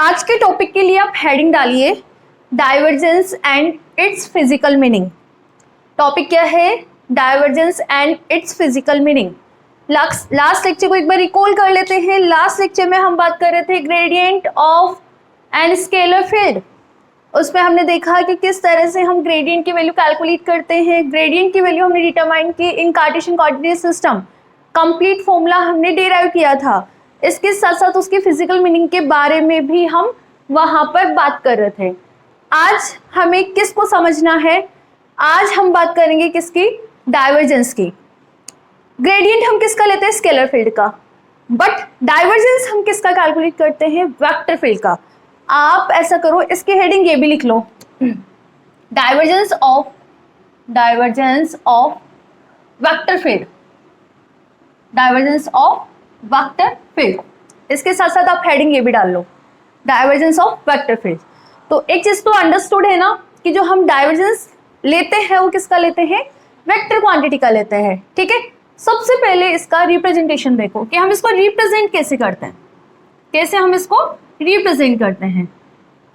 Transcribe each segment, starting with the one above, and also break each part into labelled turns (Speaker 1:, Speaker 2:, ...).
Speaker 1: आज के टॉपिक के लिए आप हेडिंग डालिए divergence and it's physical meaning. Topic क्या है? Divergence and it's physical meaning. Last lecture को एक बार रिकॉल कर लेते हैं। लास्ट लेक्चर में हम बात कर रहे थे gradient of and scalar field. उसमें हमने देखा कि किस तरह से हम ग्रेडियंट की वैल्यू कैलकुलेट करते हैं। ग्रेडियंट की वैल्यू हमने डिटरमाइन की in Cartesian coordinate system. Complete formula हमने डिराइव किया था। इसके साथ साथ उसकी फिजिकल मीनिंग के बारे में भी हम वहां पर बात कर रहे थे। आज हमें किसको समझना है? आज हम बात करेंगे किसकी? डाइवर्जेंस की। ग्रेडियंट हम किसका लेते हैं? स्केलर फील्ड का। बट डाइवर्जेंस हम किसका कैलकुलेट करते हैं? वेक्टर फील्ड का। आप ऐसा करो, इसकी हेडिंग ये भी लिख लो, divergence of vector field. Divergence of vector field. इसके साथ साथ आप हेडिंग ये भी डाल लो, डाइवर्जेंस ऑफ वेक्टर फील्ड। तो एक चीज तो अंडरस्टूड है ना कि जो हम डाइवर्जेंस लेते हैं वो किसका लेते हैं? वेक्टर क्वांटिटी का लेते हैं। ठीक है, सबसे पहले इसका रिप्रेजेंटेशन देखो कि हम इसको रिप्रेजेंट कैसे करते हैं। कैसे हम इसको रिप्रेजेंट करते हैं?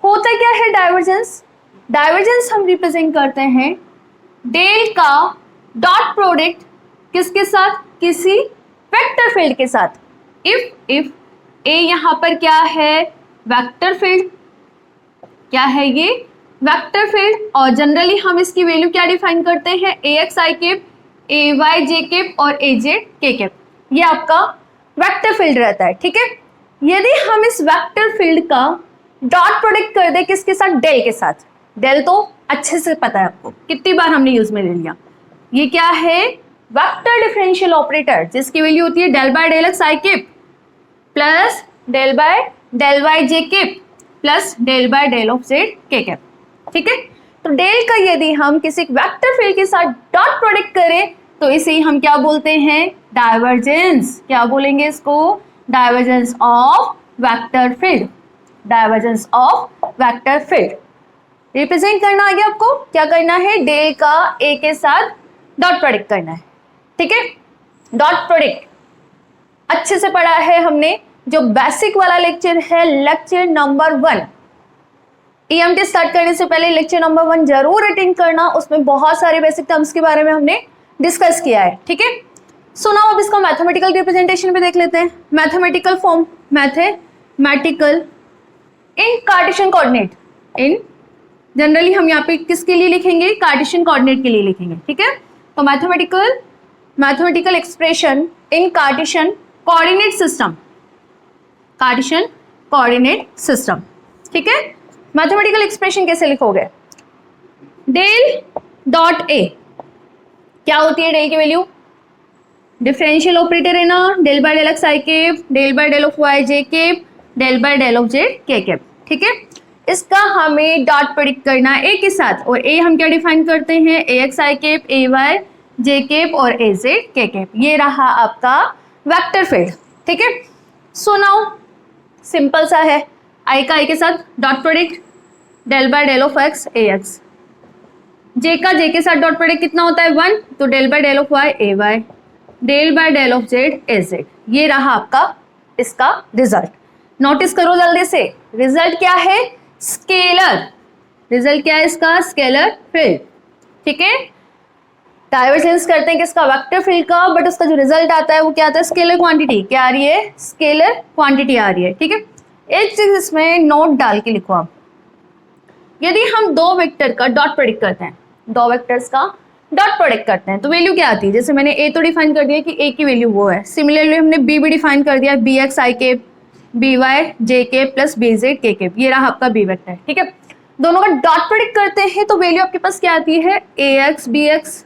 Speaker 1: होता क्या है डाइवर्जेंस? डाइवर्जेंस हम रिप्रेजेंट करते हैं डेल का डॉट प्रोडक्ट किसके साथ? किसी वेक्टर फील्ड के साथ। इफ ए यहां पर क्या है? Vector field. क्या है ये? Vector field. और जनरली हम इसकी वैल्यू क्या डिफाइन करते हैं? ax i cap, ay j cap और az k कैप। ये आपका वेक्टर फील्ड रहता है। ठीक है, यदि हम इस वेक्टर फील्ड का डॉट प्रोडक्ट कर दे किसके साथ? डेल के साथ। डेल तो अच्छे से पता है आपको, कितनी बार हमने यूज में ले लिया। ये क्या है? वेक्टर डिफरेंशियल ऑपरेटर, जिसकी वैल्यू होती है del by del x i cap plus del by del y j cap plus del by del of z k cap. ठीक है, तो डेल का यदि हम किसी वेक्टर फील्ड के साथ डॉट प्रोडक्ट करें तो इसे हम क्या बोलते हैं? डाइवर्जेंस। क्या बोलेंगे इसको? Divergence of vector field. Divergence of vector field represent करना आ गया आपको। क्या करना है? डेल का ए के साथ डॉट प्रोडक्ट करना है। ठीक है, डॉट प्रोडक्ट अच्छे से पढ़ा है हमने। जो बेसिक वाला लेक्चर है, लेक्चर नंबर 1, EMT स्टार्ट करने से पहले लेक्चर नंबर 1 जरूर अटेंड करना। उसमें बहुत सारे बेसिक टर्म्स के बारे में हमने डिस्कस किया है। ठीक है, सो नाउ अब इसका मैथमेटिकल रिप्रेजेंटेशन भी देख लेते हैं। मैथमेटिकल फॉर्म, मैथमेटिकल इन कार्टेशियन कोऑर्डिनेट। इन जनरली हम यहाँ पे किसके लिए लिखेंगे? कार्टेशियन कोऑर्डिनेट के लिए लिखेंगे। ठीक है, तो mathematical expression in Cartesian coordinate system. Cartesian coordinate system. ठीक है, मैथमेटिकल एक्सप्रेशन कैसे लिखोगे? डेल डॉट ए क्या होती है? डेल की वैल्यू डिफरेंशियल ऑपरेटर है ना, del by del x i cap, del by del of y j cap, del by del of z k cap. ठीक है, इसका हमें डॉट प्रोडक्ट करना है ए के साथ। और ए हम क्या डिफाइन करते हैं? ए x i cap, A Y j cap और ए जेड के कैप। ये रहा आपका वेक्टर फील्ड। ठीक है, सो नाउ सिंपल सा है, आई का आई के साथ dot product del by del of x A x, j का जे के साथ डॉट प्रोडक्ट कितना होता है? 1, तो del by del of y a y, del by del of z a z. ये रहा आपका इसका रिजल्ट। नोटिस करो जल्दी से, रिजल्ट क्या है? स्केलर। रिजल्ट क्या है इसका? Scalar field. ठीक है, डाइवर्जेंस करते हैं किसका? वेक्टर फील्ड का। बट उसका जो रिजल्ट आता है वो क्या आता है? Scalar quantity. क्या आ रही है? स्केलर क्वांटिटी आ रही है। ठीक है, एक चीज इसमें नोट डाल के लिखो आप। यदि हम दो वेक्टर का डॉट प्रोडक्ट करते हैं, दो वेक्टर्स का डॉट प्रोडक्ट करते हैं तो वैल्यू क्या आती है? जैसे मैंने ए तो डिफाइन कर दिया कि ए की वैल्यू वो है। सिमिलरली हमने बी भी डिफाइन कर दिया, B x i cap, B Y j cap plus B Z k cap. ये रहा आपका बी वेक्टर। ठीक है, दोनों का डॉट प्रोडक्ट करते हैं तो वैल्यू आपके पास क्या आती है? ए x B x,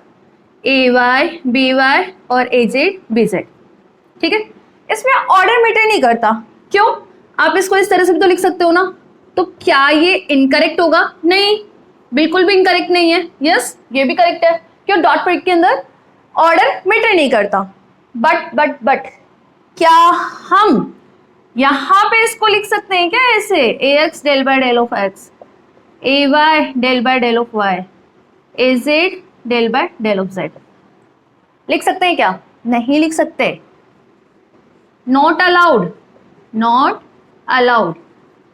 Speaker 1: A Y B Y और ए जेड बी जेड। ठीक है, इसमें ऑर्डर मैटर नहीं करता। क्यों? आप इसको इस तरह से भी तो लिख सकते हो ना। तो क्या ये इनकरेक्ट होगा? नहीं, बिल्कुल भी इनकरेक्ट नहीं है। यस, ये भी करेक्ट है। क्यों? डॉट प्रोडक्ट के अंदर ऑर्डर मैटर नहीं करता। बट क्या हम यहां पे इसको लिख सकते हैं क्या ऐसे? A x del by del of x, A y del by del of y, A z del by del of z. लिख सकते हैं क्या? नहीं लिख सकते। Not allowed, not allowed.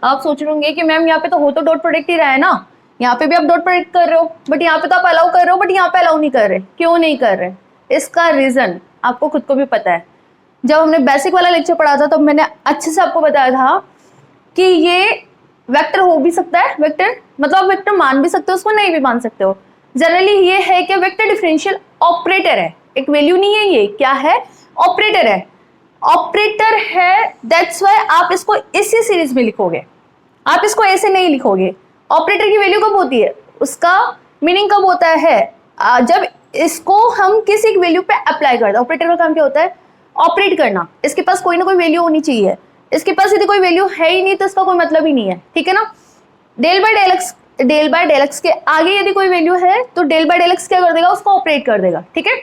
Speaker 1: आप सोच रहे होंगे कि मैम यहाँ पे तो हो तो डॉट प्रोडक्ट ही रहा है ना, यहाँ पे भी आप डॉट प्रोडक्ट कर रहे हो, बट यहाँ पे तो आप अलाउ कर रहे हो, बट यहाँ पे अलाउ नहीं कर रहे। क्यों नहीं कर रहे? इसका रीजन आपको खुद को भी पता है। जब हमने बेसिक वाला लेक्चर पढ़ा था तब मैंने अच्छे से आपको बताया था कि ये वेक्टर हो भी सकता है, वेक्टर मतलब आप वेक्टर मान भी सकते हो उसको, नहीं भी मान सकते हो। जनरली ये है कि वेक्टर डिफरेंशियल ऑपरेटर है, एक वैल्यू नहीं है, ये क्या है? ऑपरेटर है। ऑपरेटर है, दैट्स व्हाई आप इसको इसी सीरीज में लिखोगे, आप इसको ऐसे नहीं लिखोगे। ऑपरेटर की वैल्यू कब होती है, उसका मीनिंग कब होता है? जब इसको हम किसी एक वैल्यू पे अप्लाई करते हैं। ऑपरेटर का काम क्या होता है? ऑपरेट करना। इसके पास कोई ना कोई वैल्यू होनी चाहिए, इसके पास यदि कोई वैल्यू है ही नहीं तो इसका कोई मतलब ही नहीं है, ठीक है ना। डेल बाय डेल एक्स के आगे यदि कोई वैल्यू है तो डेल बाय डेल एक्स क्या कर देगा, उसको ऑपरेट कर देगा, ठीक है।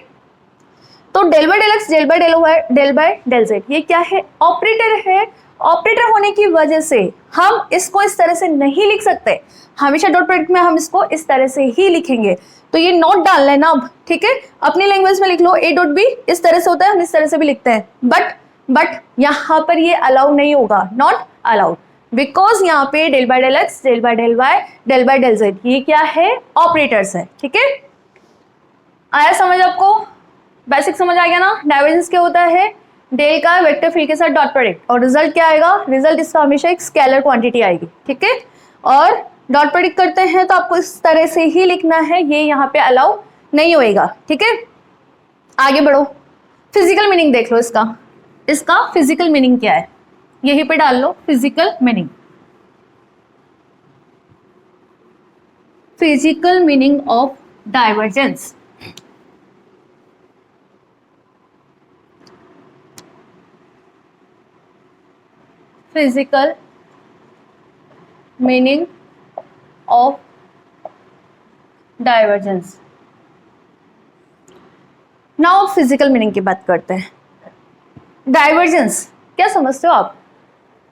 Speaker 1: तो del by del x, del by del y, del by del z, ये क्या है? ऑपरेटर है। ऑपरेटर होने की वजह से हम इसको इस तरह से नहीं लिख सकते, हमेशा डॉट प्रोडक्ट में हम इसको इस तरह से ही लिखेंगे। तो ये नोट डालना है ना अब, ठीक है, अपनी लैंग्वेज में लिख लो। ए डॉट बी इस तरह से होता है, हम इस तरह से भी लिखते हैं, बट यहाँ पर ये अलाउ नहीं होगा, नॉट अलाउड, बिकॉज यहाँ पे del by del x, del by del y, del by del z, ये क्या है? ऑपरेटर्स है, ठीक है। आया समझ आपको? बेसिक समझ आ गया ना। डाइवर्जेंस क्या होता है? डेल का वेक्टर फील्ड के साथ डॉट प्रोडक्ट, और रिजल्ट क्या आएगा? रिजल्ट इसका हमेशा एक स्केलर क्वांटिटी आएगी, ठीक है। और डॉट प्रोडक्ट करते हैं तो आपको इस तरह से ही लिखना है, ये यहाँ पे अलाउ नहीं होएगा, ठीक है। आगे बढ़ो, फिजिकल मीनिंग देख लो इसका फिजिकल मीनिंग क्या है, यहीं पे डाल लो physical meaning. Physical meaning of divergence. Physical meaning of divergence. Now physical meaning की बात करते हैं। डाइवर्जेंस क्या समझते हो आप?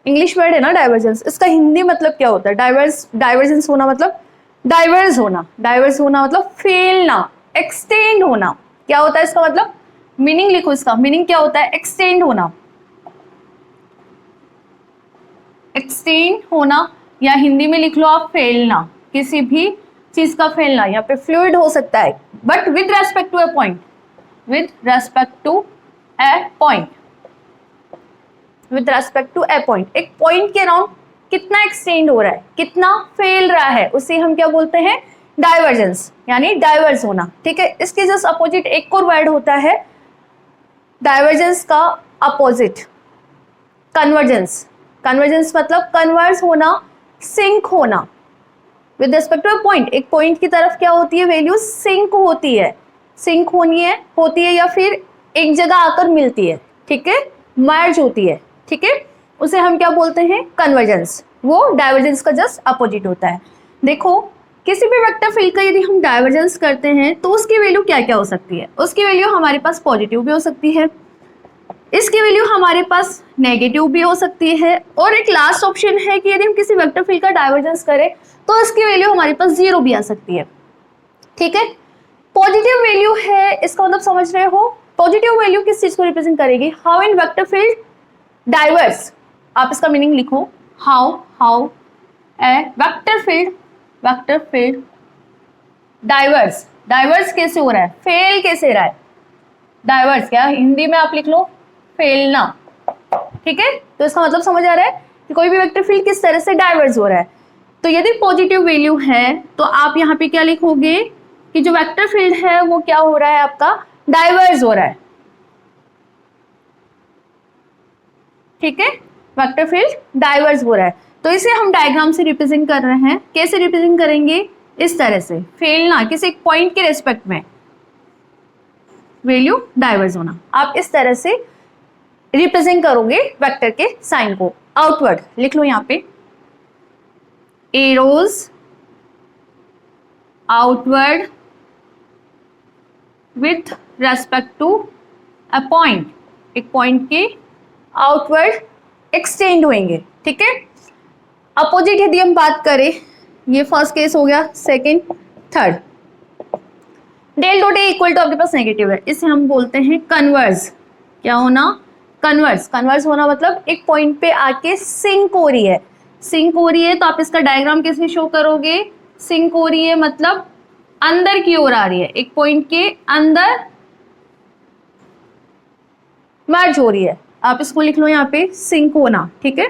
Speaker 1: इंग्लिश वर्ड है ना डाइवर्जेंस, इसका हिंदी मतलब क्या होता है? डाइवर्जेंस होना मतलब डाइवर्स होना, डाइवर्स होना मतलब फैलना, एक्सटेंड होना। क्या होता है इसका मतलब? मीनिंग लिखो, इसका मीनिंग क्या होता है? एक्सटेंड होना, एक्सटेंड होना, या हिंदी में लिख लो आप फैलना, किसी भी चीज का फैलना। यहाँ पे फ्लूइड हो सकता है, but with respect to a point, with respect to a point, with respect to a point. एक पॉइंट के अराउंड कितना एक्सटेंड हो रहा है, कितना फैल रहा है, उसे हम क्या बोलते हैं? डाइवर्जेंस, यानी डाइवर्स होना, ठीक है। इसके जस्ट अपोजिट एक और वर्ड होता है डाइवर्जेंस का अपोजिट, कन्वर्जेंस। कन्वर्जेंस मतलब कन्वर्स होना, सिंक होना with respect to a point. एक पॉइंट की तरफ क्या होती है? वैल्यू सिंक होती है, सिंक होती है या फिर एक जगह आकर मिलती है, ठीक है, मर्ज होती है, ठीक है, उसे हम क्या बोलते हैं? कन्वर्जेंस। वो डाइवर्जेंस का जस्ट अपोजिट होता है। देखो, किसी भी वेक्टर फील्ड का यदि हम डाइवर्जेंस करते हैं तो उसकी वैल्यू क्या क्या हो सकती है? उसकी वैल्यू हमारे पास पॉजिटिव भी हो सकती है, इसकी वैल्यू हमारे पास नेगेटिव भी हो सकती है, और एक लास्ट ऑप्शन है कि यदि हम किसी वेक्टर फील्ड का डाइवर्जेंस करें तो इसकी वैल्यू हमारे पास 0 भी आ सकती है, ठीक है। पॉजिटिव वैल्यू है, इसका मतलब समझ रहे हो? पॉजिटिव वैल्यू किस चीज को रिप्रेजेंट करेगी? How in vector field diverse. आप इसका मीनिंग लिखो, how a vector field diverse कैसे हो रहा है, फेल कैसे रहा है। डाइवर्स क्या, हिंदी में आप लिख लो फैलना, ठीक है। तो इसका मतलब समझ आ रहा है कि कोई भी वेक्टर फील्ड किस तरह से डाइवर्स हो रहा है। तो यदि पॉजिटिव वैल्यू है तो आप यहाँ पे क्या लिखोगे कि जो वेक्टर फील्ड है वो क्या हो रहा है? आपका डाइवर्स हो रहा है, ठीक है, वेक्टर फील्ड डाइवर्स हो रहा है। तो इसे हम डायग्राम से रिप्रेजेंट कर रहे हैं। कैसे रिप्रेजेंट करेंगे? इस तरह से, फैलना, किसी एक पॉइंट के रेस्पेक्ट में वैल्यू डाइवर्स होना। आप इस तरह से रिप्रेजेंट करोगे वेक्टर के साइन को। आउटवर्ड लिख लो यहाँ पे, arrows outward with respect to a point, एक पॉइंट के आउटवर्ड एक्सटेंड होंगे, ठीक है। अपोजिट यदि हम बात करें, ये फर्स्ट केस हो गया, second, third. Del dot a equal to आपके पास नेगेटिव है, इसे हम बोलते हैं कन्वर्स। क्या होना? कन्वर्स। कन्वर्स होना मतलब एक पॉइंट पे आके सिंक हो रही है। सिंक हो रही है तो आप इसका डायग्राम कैसे शो करोगे? सिंक हो रही है मतलब अंदर की ओर आ रही है, एक पॉइंट के अंदर मर्ज हो रही है। आप इसको लिख लो यहाँ पे सिंक होना, ठीक है,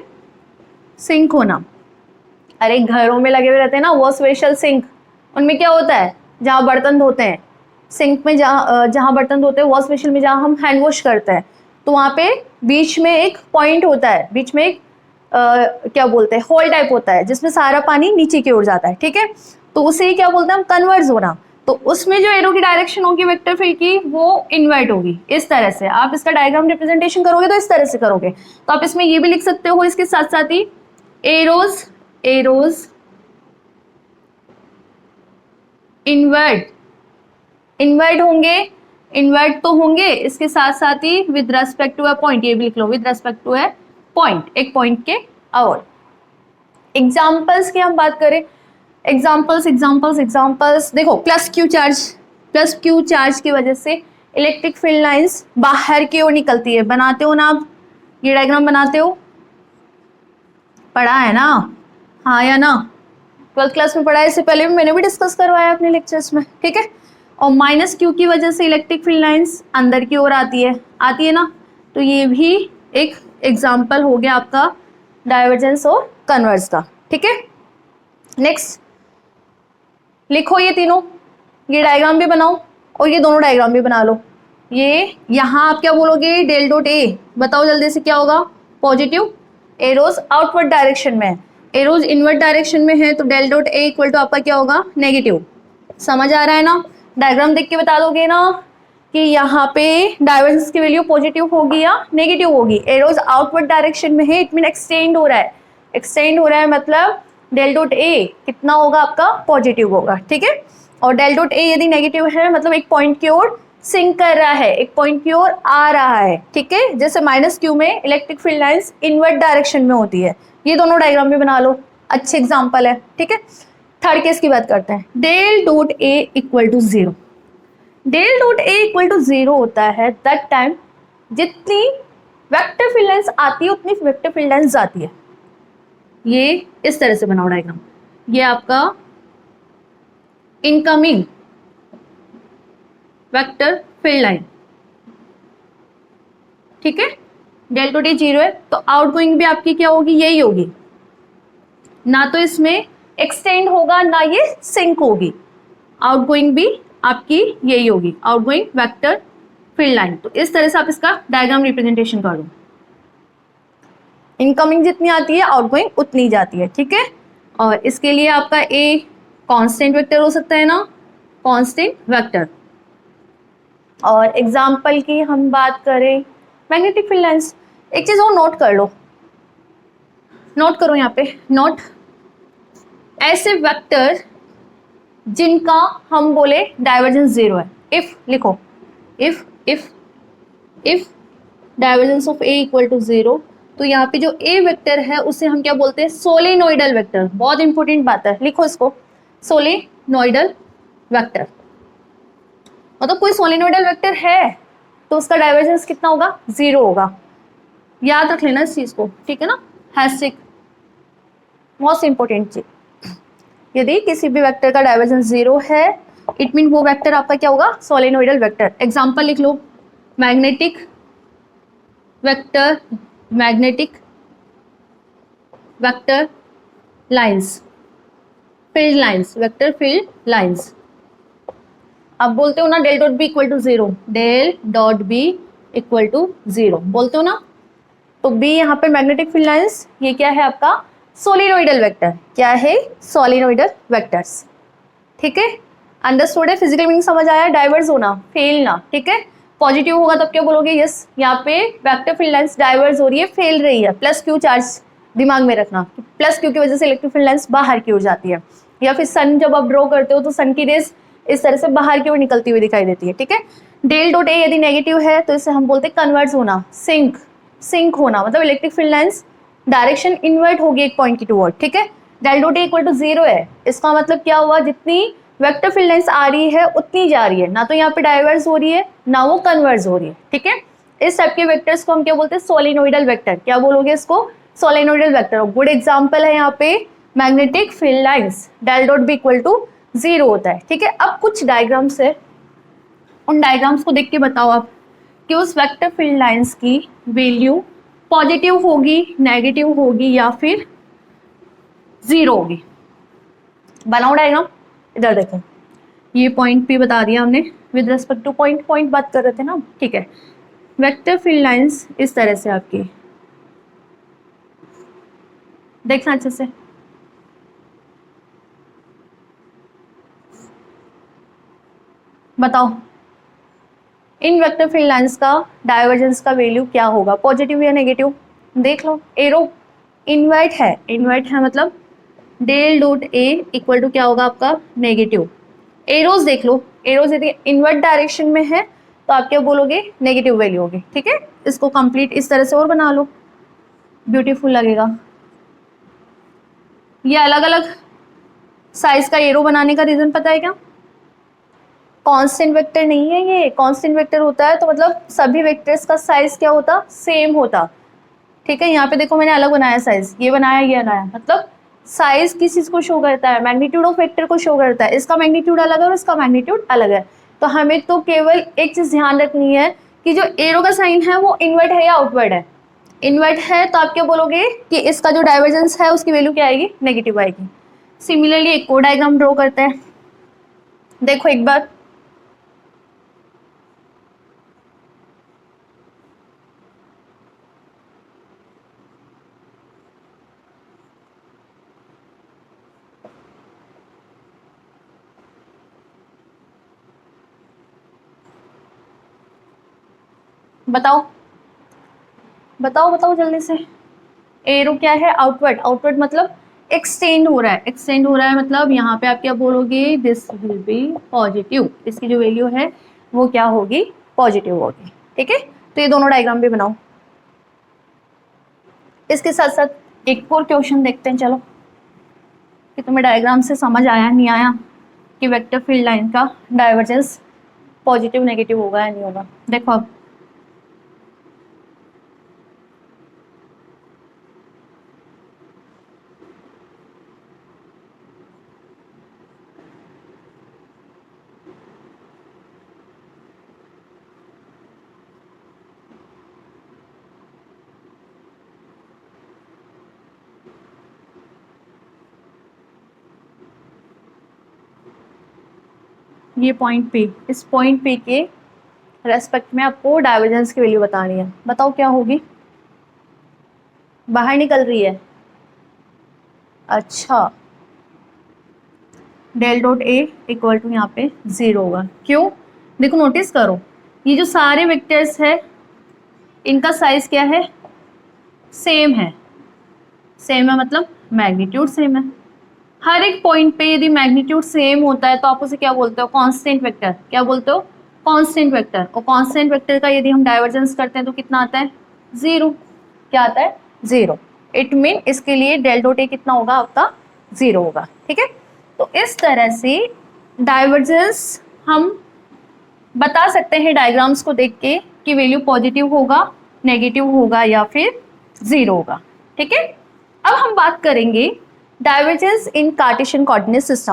Speaker 1: सिंक होना। अरे घरों में लगे हुए रहते हैं ना वॉश बेसिन सिंक, उनमें क्या होता है, जहाँ बर्तन धोते हैं, सिंक में जहाँ बर्तन धोते हैं, वॉश बेसिन में जहाँ हम हैंड वॉश करते हैं, तो वहाँ पे बीच में एक पॉइंट होता है, बीच में एक क्या बोलते हैं, होल टाइप होता है जिसमें सारा पानी नीचे की ओर जाता है, ठीक है। तो उसे ही क्या बोलते हैं हम, कन्वर्ज होना। तो उसमें जो एरो की डायरेक्शन होगी वेक्टर फील्ड की, वो इनवर्ट होगी। इस तरह से आप इसका डायग्राम रिप्रेजेंटेशन करोगे तो इस तरह से करोगे। तो आप इसमें ये भी लिख सकते हो इसके साथ साथ ही, एरोज इनवर्ट होंगे, इनवर्ट तो होंगे, इसके साथ साथ ही with respect to a point, ये भी लिख लो with respect to a point, एक पॉइंट के और। एग्जाम्पल्स की हम बात करें, एग्जाम्पल्स देखो, प्लस क्यू चार्ज की वजह से इलेक्ट्रिक फील्ड लाइंस बाहर की ओर निकलती है। बनाते हो ना आप, ये डायग्राम बनाते हो, पढ़ा है ना, हाँ या ना, 12th क्लास में पढ़ा है, इससे पहले भी मैंने भी डिस्कस करवाया अपने लेक्चर्स में, ठीक है। और माइनस क्यू की वजह से इलेक्ट्रिक फील्ड लाइंस अंदर की ओर आती है ना, तो ये भी एक एग्जाम्पल हो गया आपका डाइवर्जेंस और कन्वर्स का, ठीक है। नेक्स्ट लिखो ये तीनों, ये डायग्राम भी बनाओ और ये दोनों डायग्राम भी बना लो। ये यहाँ आप क्या बोलोगे, डेल डॉट ए, बताओ जल्दी से क्या होगा, पॉजिटिव। एरोज आउटवर्ड डायरेक्शन में है, एरोज इनवर्ट डायरेक्शन में है, तो del dot a equal to आपका क्या होगा, नेगेटिव। समझ आ रहा है ना, डायग्राम देख के बता दोगे ना कि यहाँ पे डाइवर्जेंस की वैल्यू पॉजिटिव होगी या नेगेटिव होगी। एरोज आउटवर्ड डायरेक्शन में है, इट मीन एक्सटेंड हो रहा है, एक्सटेंड हो रहा है मतलब डेल डॉट ए कितना होगा आपका, पॉजिटिव होगा, ठीक है। और डेल डॉट ए यदि नेगेटिव है मतलब एक पॉइंट की ओर सिंक कर रहा है, एक पॉइंट की ओर आ रहा है, ठीक है। जैसे माइनस क्यू में electric field lines invert direction में होती है। ये दोनों डायग्राम भी बना लो, अच्छे एग्जाम्पल है, ठीक है। थर्ड केस की बात करते हैं, del dot a equal to zero. Del dot a equal to zero होता है दैट टाइम जितनी वेक्टर फील्ड लाइंस आती है उतनी वेक्टर फील्ड लाइंस जाती है। ये इस तरह से बनाओ डायग्राम, ये आपका इनकमिंग वेक्टर फील्ड लाइन, ठीक है। डेल डॉट ए जीरो है तो आउटगोइंग भी आपकी क्या होगी, यही होगी, ना तो इसमें एक्सटेंड होगा ना ये सिंक होगी, आउटगोइंग भी आपकी यही होगी, आउटगोइंग वेक्टर फील्ड लाइन। तो इस तरह से आप इसका डायग्राम रिप्रेजेंटेशन कर लो, इनकमिंग जितनी आती है आउटगोइंग उतनी जाती है, ठीक है। और इसके लिए आपका ए कांस्टेंट वेक्टर हो सकता है ना, कांस्टेंट वेक्टर। और एग्जाम्पल की हम बात करें, मैग्नेटिक फील्ड लाइंस, एक चीज और नोट कर लो, नोट करो यहाँ पे, नोट ऐसे वेक्टर जिनका हम बोले डाइवर्जेंस जीरो है। इफ लिखो, if divergence of a equal to zero, तो यहाँ पे जो ए वेक्टर है उसे हम क्या बोलते हैं, सोलेनोइडल वेक्टर। बहुत इंपॉर्टेंट बात है, लिखो इसको, सोलेनोइडल वेक्टर। मतलब कोई सोलेनोइडल वेक्टर है तो उसका डाइवर्जेंस कितना होगा, जीरो होगा। याद रख लेना इस चीज को, ठीक है ना, हैस्टिक, मोस्ट इंपॉर्टेंट चीज। यदि किसी भी वेक्टर का डाइवर्जेंस जीरो है इट मीन वो वेक्टर आपका क्या होगा, सोलेनोइडल वेक्टर। एग्जांपल लिख लो, magnetic vector, magnetic vector lines, field lines, vector field lines. अब बोलते हो ना del dot B equal to zero, del dot B equal to zero बोलते हो ना, तो बी यहाँ पे मैग्नेटिक फील्ड लाइंस, ये क्या है आपका, सोलिनोइडल वेक्टर। क्या है, सोलिनोइडल वेक्टर्स, ठीक है। अंडरस्टूड है, फिजिकल मीनिंग समझ आया, डाइवर्स होना, फेल ना, ठीक है। पॉजिटिव होगा तब क्या बोलोगे, यस यहाँ पे वेक्टर फील्ड लाइंस डाइवर्स हो रही है, फेल रही है। प्लस क्यू चार्ज दिमाग में रखना, प्लस क्यू की वजह से इलेक्ट्रिक फील्ड लाइंस बाहर की ओर जाती है। या फिर सन जब आप ड्रॉ करते हो तो सन की रेस इस तरह से बाहर की ओर निकलती हुई दिखाई देती है, ठीक है। डेल डॉट ए यदि नेगेटिव है तो इसे हम बोलते हैं कन्वर्ट होना, सिंक होना, मतलब electric field lines direction invert होगी एक पॉइंट की टूवर्ड, ठीक है। Del dot a equal to zero है, इसका मतलब क्या हुआ, जितनी वेक्टर फील्ड लाइंस आ रही है उतनी जा रही है, ना तो यहाँ पे डाइवर्स हो रही है ना वो कन्वर्स हो रही है, ठीक है। इस टाइप के वेक्टर्स को हम क्या बोलते हैं, सोलिनोइडल वेक्टर। क्या बोलोगे इसको, सोलेनोइडल वेक्टर। गुड एग्जाम्पल है यहाँ पे magnetic field lines, del dot B equal to 0 होता है। ठीक है, अब कुछ डायग्राम्स है, उन डायग्राम्स को देख के बताओ आप कि उस वेक्टर फील्ड लाइंस की वैल्यू पॉजिटिव होगी, नेगेटिव होगी या फिर 0 होगी। बनाओ डायग्राम। इधर देखो, ये पॉइंट P बता दिया हमने विद रेस्पेक्ट टू पॉइंट बात कर रहे थे ना। ठीक है, वेक्टर फील्ड लाइंस इस तरह से आपकी, देखना अच्छे से। बताओ इन वेक्टर फील्ड लाइंस का डाइवर्जेंस का वैल्यू क्या होगा, पॉजिटिव या नेगेटिव। देख लो, एरो इनवर्ट है मतलब del dot a equal to क्या होगा आपका, नेगेटिव। एरोज देख लो, एरोज यदि इनवर्ट डायरेक्शन में है तो आप क्या बोलोगे, नेगेटिव वैल्यू होगी। ठीक है, इसको कंप्लीट इस तरह से और बना लो, ब्यूटीफुल लगेगा। ये अलग अलग साइज का एरो बनाने का रीजन पता है क्या, कांस्टेंट वेक्टर नहीं है ये। कांस्टेंट वेक्टर होता है तो मतलब सभी वेक्टर्स का साइज क्या होता, सेम होता। ठीक है, यहाँ पे देखो मैंने अलग बनाया साइज, ये बनाया ये बनाया, मतलब साइज किस चीज को शो करता है, मैग्नीट्यूड ऑफ वेक्टर को शो करता है। इसका मैग्नीट्यूड अलग है और इसका मैग्नीट्यूड अलग है। तो हमें तो केवल एक चीज ध्यान रखनी है कि जो एरो का साइन है वो इनवर्ट है या आउटवर्ड है। इनवर्ट है तो आप क्या बोलोगे कि इसका जो डाइवर्जेंस है उसकी वैल्यू क्या आएगी, नेगेटिव आएगी। सिमिलरली एक और डायग्राम ड्रॉ करते हैं, देखो एक बार। बताओ बताओ बताओ जल्दी से। एरो क्या है, आउटवर्ड। आउटवर्ड मतलब एक्सटेंड हो रहा है, एक्सटेंड हो रहा है मतलब यहाँ पे आप क्या बोलोगे, दिस विल बी पॉजिटिव। इसकी जो वैल्यू है वो क्या होगी, पॉजिटिव होगी। ठीक है, तो ये दोनों डायग्राम भी बनाओ। इसके साथ साथ एक और क्वेश्चन देखते हैं, चलो कि तुम्हें डायग्राम से समझ आया नहीं आया कि वेक्टर फील्ड लाइन का डाइवर्जेंस पॉजिटिव नेगेटिव होगा या नहीं होगा। देखो अब ये पॉइंट P, इस पॉइंट P के रेस्पेक्ट में आपको डाइवर्जेंस की वैल्यू बतानी है। बताओ क्या होगी, बाहर निकल रही है। अच्छा, del dot a equal to यहाँ पे 0 होगा। क्यों, देखो नोटिस करो, ये जो सारे वेक्टर्स है इनका साइज क्या है, सेम है। सेम है मतलब मैग्नीट्यूड सेम है। हर एक पॉइंट पे यदि मैग्नीट्यूड सेम होता है तो आप उसे क्या बोलते हो, कांस्टेंट वेक्टर। क्या बोलते हो, कांस्टेंट वेक्टर। और कांस्टेंट वेक्टर का यदि हम डाइवर्जेंस करते हैं तो कितना आता है, 0। क्या आता है, 0। इट मीन इसके लिए डेल डॉट ए कितना होगा आपका, 0 होगा। ठीक है, तो इस तरह से डाइवर्जेंस हम बता सकते हैं डायग्राम्स को देख के कि वैल्यू पॉजिटिव होगा, नेगेटिव होगा या फिर 0 होगा। ठीक है, अब हम बात करेंगे डाइवर्जेंस इन कार्टेशियन कोऑर्डिनेट सिस्टम।